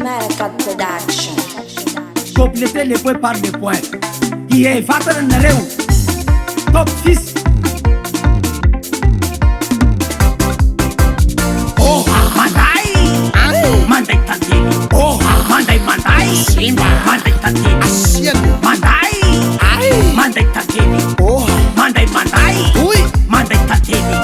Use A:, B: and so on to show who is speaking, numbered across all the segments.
A: America Production.
B: Completele point par de point. E fată în rău. Top 6. Oh, mandai. Mandai tantini. Oh, mandai. Simba. Mandai tantini. Mandai. Mandai tantini. Oh, mandai. Ui, mandai tantini.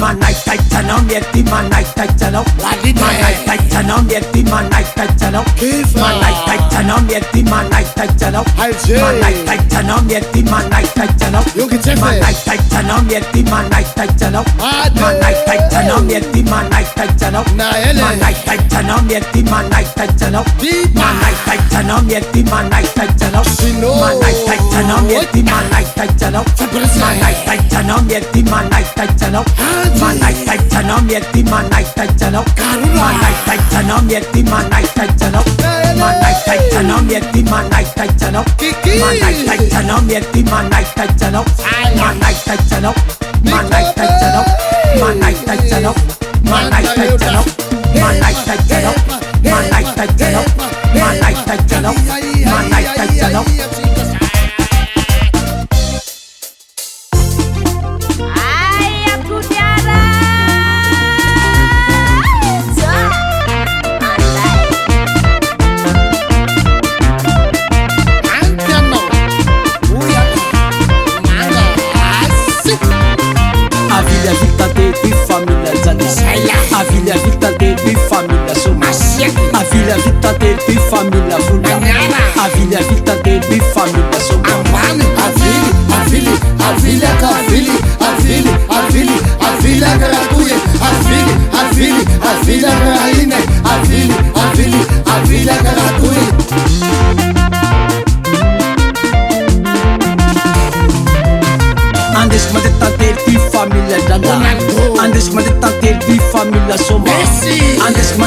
B: Manai taicano mietti manai taicano manai taicano mietti manai taicano manai taicano mietti manai taicano manai taicano mietti manai taicano manai taicano mietti manai taicano manai taicano mietti manai taicano manai taicano mietti manai taicano manai taicano mietti manai taicano manai taicano mietti manai taicano manai taicano mietti manai taicano manai taicano mietti manai taicano manai taicano mietti manai taicano manai taicano mietti manai taicano manai taicano mietti manai taicano manai taicano manai taicano manai taicano manai taicano manai taicano manai taicano manai taicano manai taicano.
C: A vila vita de família Soma. A vila vita de família Fula. A vila vita de família Soma.
D: A vila gratuita. A vila rainha. A vila gratuita.
C: Andes ma de família Danda. Andes ma de família Soma. Andes ma